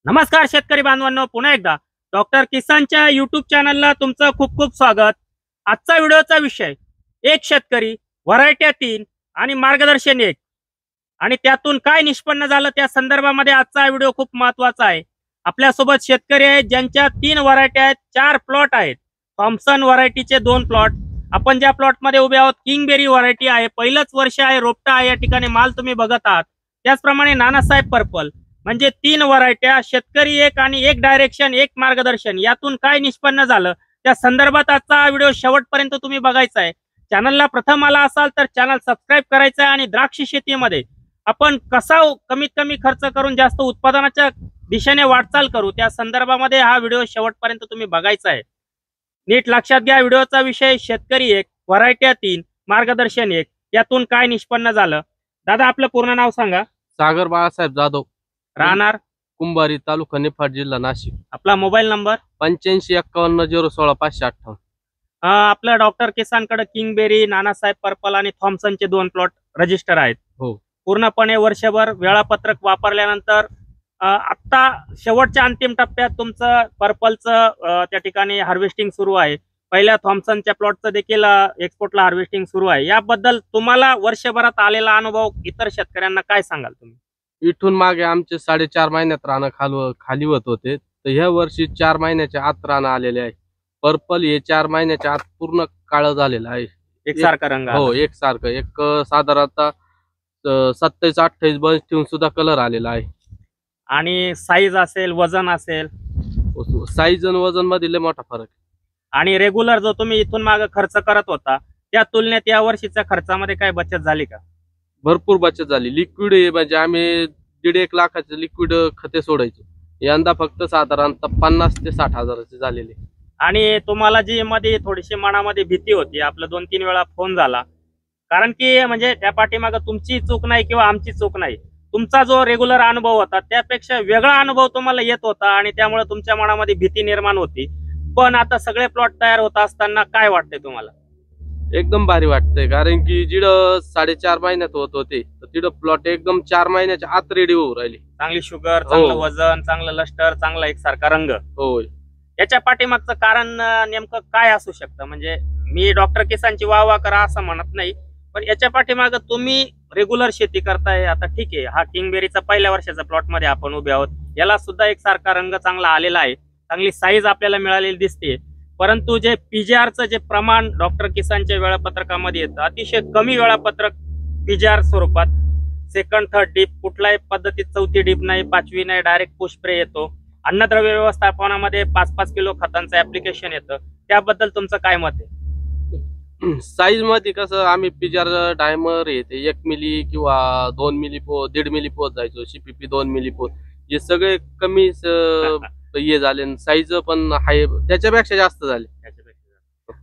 नमस्कार शेतकरी बांधवांनो, पुन्हा एकदा डॉक्टर किसानच्या युट्यूब चॅनलला तुमचं खूप खूप स्वागत। आजचा व्हिडिओचा विषय एक शेतकरी, व्हरायट्या 3 आणि मार्गदर्शन 1 आणि त्यातून काय निष्पन्न झालं त्या संदर्भामध्ये आजचा व्हिडिओ खूप महत्त्वाचा आहे। आपल्यासोबत शेतकरी आहेत ज्यांच्या 3 व्हरायट्या आहेत, 4 प्लॉट आहेत। थॉम्सन व्हरायटीचे 2 प्लॉट, आपण ज्या प्लॉटमध्ये उभे आहोत किंगबेरी व्हरायटी आहे, पहिलंच वर्ष आहे, रोपटा आहे, या ठिकाणी माल तुम्ही बघत आहात। त्याचप्रमाणे नानासाहेब पर्पल, म्हणजे 3 व्हरायट्या, शेतकरी 1 आणि 1 डायरेक्शन 1 मार्गदर्शन, यातून काय निष्पन्न झालं त्या संदर्भात आजचा व्हिडिओ शेवटपर्यंत तुम्ही बघायचा आहे। चॅनलला प्रथम आला असाल तर चॅनल सबस्क्राइब करायचं आहे आणि द्राक्ष शेतीमध्ये आपण कसा कमीत कमी खर्च करून जास्त उत्पादनाच्या दिशेने वाटचाल करू त्या संदर्भामध्ये हा व्हिडिओ शेवटपर्यंत तुम्ही बघायचा आहे। नीट लक्षात घ्या, व्हिडिओचा विषय शेतकरी 1, व्हरायट्या 3, मार्गदर्शन 1, यातून काय निष्पन्न झालं। दादा, आपलं पूर्ण नाव सांगा। सागर बाळासाहेब जाधव, राहणार कुंभारी, तालुका निफाड, जिल्हा नाशिक। आपला मोबाईल नंबर 8551016558। आपल्या डॉक्टर किसानकडे किंगबेरी, नानासाहेब पर्पल आणि थॉम्सनचे 2 प्लॉट रजिस्टर आहेत। हो, पूर्णपणे वर्षभर वेळापत्रक वापरल्यानंतर आता शेवटच्या अंतिम टप्प्यात तुमचं पर्पलचं त्या ठिकाणी हार्वेस्टिंग सुरू आहे। पहिल्या थॉम्सनच्या प्लॉटचं देखील एक्सपोर्टला हार्वेस्टिंग सुरू आहे। याबद्दल तुम्हाला वर्षभरात आलेला अनुभव इतर शेतकऱ्यांना काय सांगाल तुम्ही? इथून मागे आमचे 4.5 महिन्यात रानं खाली होत होते, तर ह्या वर्षी 4 महिन्याच्या आत रानं आलेले आहे। पर्पल हे 4 महिन्याच्या आत पूर्ण काळं झालेलं आहे, एकसारखा रंग हो एकसारखं। एक साधारणतः 27-28 बंच ठेवून सुद्धा कलर आलेला आहे। आणि साईज असेल, वजन असेल, साईज आणि वजन मध्ये लय मोठा फरक आहे। आणि रेग्युलर जो तुम्ही इथून मागे खर्च करत होता त्या तुलनेत या वर्षीच्या खर्चामध्ये काय बचत झाली का? भरपूर बचत झाली। लिक्विड म्हणजे आम्ही 1.5 लाखाचे लिक्विड खते सोडायचो, यंदा फक्त साधारणतः 50 ते 60 हजाराचे झालेले। आणि तुम्हाला जी मध्ये थोडीशी मनामध्ये भीती होती, आपला 2-3 वेळा फोन झाला, कारण की म्हणजे त्या पाठीमागे तुमची चूक नाही किंवा आमची चूक नाही, तुमचा जो रेग्युलर अनुभव होता त्यापेक्षा वेगळा अनुभव तुम्हाला येत होता आणि त्यामुळे तुमच्या मनामध्ये भीती निर्माण होती। पण आता सगळे प्लॉट तयार होत असताना काय वाटतंय तुम्हाला? एकदम भारी वाटतंय, कारण की जिडं 4.5 महिन्यात होत होते तर तिडं प्लॉट एकदम 4 महिन्याच्या आत रेडी होऊ राहिली। चांगली शुगर, चांगलं वजन, चांगलं लष्टर, चांगला एकसारखा रंग। होय, याच्या पाठीमागचं कारण नेमकं काय असू शकतं? म्हणजे मी डॉक्टर किसानची वाह करा असं म्हणत नाही, पण याच्या पाठीमागं तुम्ही रेग्युलर शेती करताय, आता ठीक आहे, हा किंगबेरीचा पहिल्या वर्षाचा प्लॉट मध्ये आपण उभे आहोत, याला सुद्धा एकसारखा रंग चांगला आलेला आहे, चांगली साईज आपल्याला मिळालेली दिसते। परंतु जे पीजीआरचं जे प्रमाण डॉक्टर किसानच्या वेळापत्रकामध्ये येतं, अतिशय कमी वेळापत्रक पीजीआर स्वरूपात, सेकंड थर्ड डीप, कुठल्याही पद्धतीत चौथी डीप नाही, 5वी नाही, डायरेक्ट पुश स्प्रे येतो। अन्नद्रव्य व्यवस्थापनामध्ये 5-5 किलो खतांचं ऍप्लिकेशन येतं, त्याबद्दल तुमचं काय मत आहे? साईज मध्ये कसं आम्ही पिजार डायमर येते 1 मिली किंवा 2 मिली पोत, 1.5 मिली पोत जायचो, CPP 2 मिली पोत, हे सगळे कमी हे झाले। साईज पण हाय त्याच्यापेक्षा जास्त झाले।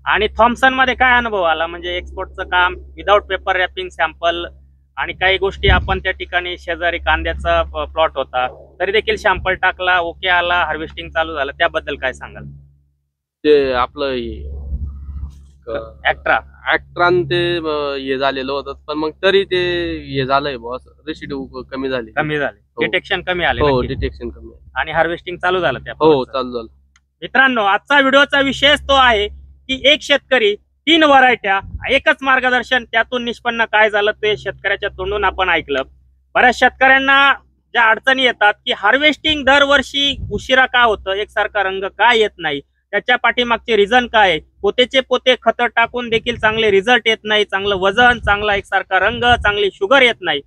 आणि थॉम्सन मध्ये काय अनुभव आला? म्हणजे एक्सपोर्टचं काम विदाउट पेपर रॅपिंग, सॅम्पल आणि काही गोष्टी, आपण त्या ठिकाणी शेजारी कांद्याचा प्लॉट होता तरी देखील सॅम्पल टाकला, ओके आला, हार्वेस्टिंग चालू झालं, त्याबद्दल काय सांगाल? ते आपलं ऍक्ट्रान ते हे झालेलं होतं, पण मग तरी ते हे झालंय बॉस, रेसिड्यू कमी झाले, डिटेक्शन कमी आले। हो, डिटेक्शन कमी आणि हार्वेस्टिंग चालू झालं त्या? हो, चालू झालं। मित्रांनो, आजचा व्हिडिओचा विषय तो आहे की एक शेतकरी, 3 व्हरायट्या, एकच मार्गदर्शन, त्यातून निष्पन्न काय झालं ते शेतकऱ्याच्या तोंडून आपण ऐकलं। बऱ्याच शेतकऱ्यांना ज्या अडचणी येतात की हार्वेस्टिंग दरवर्षी उशिरा का होतं, एकसारखा रंग का येत नाही, त्याच्या पाठीमागचे रिझन काय आहे, पोतेचे पोते खत टाकून देखील चांगले रिझल्ट येत नाही, चांगलं वजन, चांगला एकसारखा रंग, चांगली शुगर येत नाही,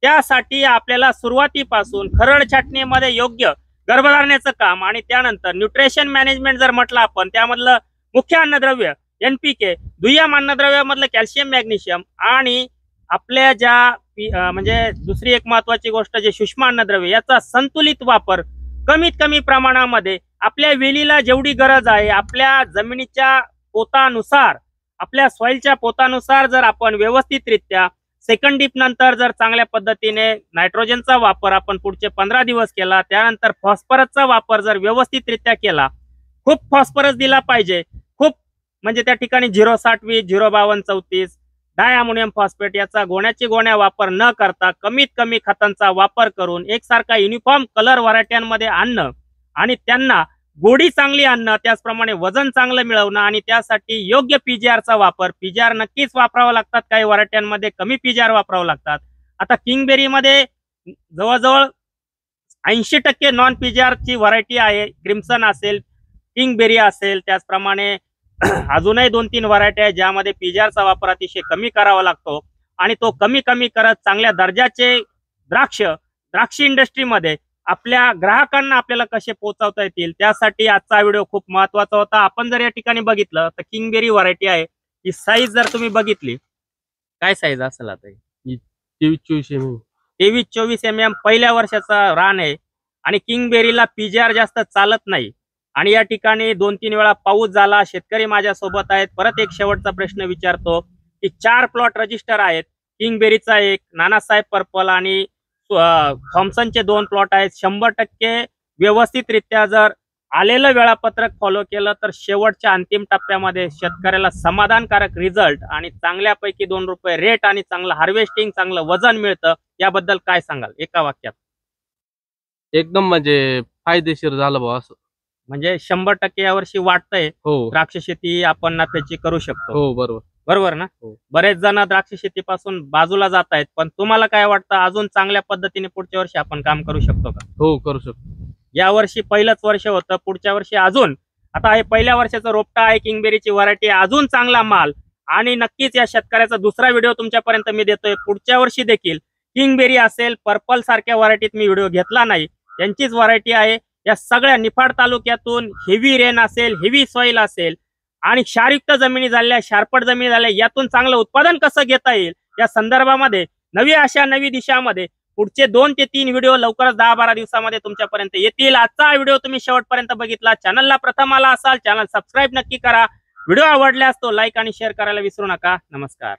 त्यासाठी आपल्याला सुरुवातीपासून खरड छाटणीमध्ये योग्य गर्भधारणेचं काम आणि त्यानंतर न्यूट्रिशन मॅनेजमेंट जर म्हटलं आपण, त्यामधलं मुख्य अन्नद्रव्य NPK, दुय्यम अन्नद्रव्यामधलं कॅल्शियम, मॅग्नेशियम, आणि आपल्या ज्या म्हणजे दुसरी एक महत्वाची गोष्ट जे सूक्ष्म अन्नद्रव्य, याचा संतुलित वापर कमीत कमी प्रमाणामध्ये आपल्या वेलीला जेवढी गरज आहे, आपल्या जमिनीच्या पोतानुसार, आपल्या सॉइलच्या पोतानुसार जर आपण व्यवस्थितरित्या सेकंड डीप नंतर जर चांगल्या पद्धतीने नायट्रोजनचा वापर आपण पुढचे 15 दिवस केला, त्यानंतर फॉस्फरसचा वापर जर व्यवस्थितरित्या केला, खूप फॉस्फरस दिला पाहिजे, खूप म्हणजे त्या ठिकाणी 0.60-20, 0.52-34, डाय अमोनियम फॉस्फेट याचा गोण्या वापर न करता कमीत कमी खतांचा वापर करून एकसारखा युनिफॉर्म कलर व्हरायट्यांमध्ये आणणं आणि त्यांना गोडी चांगली आणणं, त्याचप्रमाणे वजन चांगलं मिळवणं आणि त्यासाठी योग्य पीजीआरचा वापर. पीजीआर नक्कीच वापरावा लागतात, काही व्हरायट्यांमध्ये कमी पीजीआर वापरावं लागतात. आता किंगबेरीमध्ये जवळजवळ 80% नॉन पीजीआरची व्हरायटी आहे. क्रिम्सन असेल, किंगबेरी असेल, त्याचप्रमाणे अजूनही 2-3 व्हरायटी आहेत ज्यामध्ये पीजीआरचा वापर अतिशय कमी करावा लागतो आणि तो कमी करत चांगल्या दर्जाचे द्राक्ष इंडस्ट्रीमध्ये आपल्या ग्राहकांना आपल्याला कसे पोहोचवता येतील त्यासाठी आजचा व्हिडिओ खूप महत्वाचा होता. आपण जर या ठिकाणी बघितलं तर किंगबेरी व्हरायटी आहे, ही साईज जर तुम्ही बघितली, काय साईज असेल आता 23-24 mm पहिल्या वर्षाचा रान आहे आणि किंगबेरीला पीजीआर जास्त चालत नाही. आणि या ठिकाणी 2-3 वेळा पाऊस झाला. शेतकरी माझ्या सोबत आहेत. परत एक शेवटचा प्रश्न विचारतो की 4 प्लॉट रजिस्टर आहेत. किंगबेरीचा एक, नानासाहेब पर्पल आणि थॉम्सनचे 2 प्लॉट आहेत. 100% व्यवस्थितरित्या जर आलेलं वेळापत्रक फॉलो केलं तर शेवटच्या अंतिम टप्प्यामध्ये शेतकऱ्याला समाधानकारक रिझल्ट आणि चांगल्यापैकी 2 रुपये रेट आणि चांगलं हार्वेस्टिंग, चांगलं वजन मिळतं. याबद्दल काय सांगाल एका वाक्यात? एकदम म्हणजे फायदेशीर झालं भाऊ असं. म्हणजे 100% यावर्षी वाटतंय हो द्राक्ष शेती आपण नफ्याची करू शकतो. हो बरोबर. बरोबर ना? हो. बरेच जण द्राक्ष शेतीपासून बाजूला जात आहेत, पण तुम्हाला काय वाटतं अजून चांगल्या पद्धतीने पुढच्या वर्षी आपण काम करू शकतो का? हो करू शकतो. या वर्षी पहिलंच वर्ष होतं, पुढच्या वर्षी अजून, आता हे पहिल्या वर्षाचं रोपटा आहे, किंगबेरीची व्हरायटी, अजून चांगला माल आणि नक्कीच या शेतकऱ्याचा दुसरा व्हिडिओ तुमच्यापर्यंत मी देतोय. पुढच्या वर्षी देखील किंगबेरी असेल, पर्पल सारख्या व्हरायटीत मी व्हिडिओ घेतला नाही, त्यांचीच व्हरायटी आहे. या सगळ्या निफाड तालुक्यातून हेवी रेन असेल, हेवी सॉइल असेल आणि क्षारयुक्त जमिनी झाल्या, शारपट जमिनी झाल्या, यातून चांगलं उत्पादन कसं घेता येईल या संदर्भामध्ये नवी दिशामध्ये पुढचे 2 ते 3 व्हिडिओ लवकरच 10-12 दिवसामध्ये तुमच्यापर्यंत येतील. आजचा व्हिडिओ तुम्ही शेवटपर्यंत बघितला, चॅनलला प्रथम आला असाल चॅनल सबस्क्राईब नक्की करा. व्हिडिओ आवडल्यास तो लाईक आणि शेअर करायला विसरू नका. नमस्कार.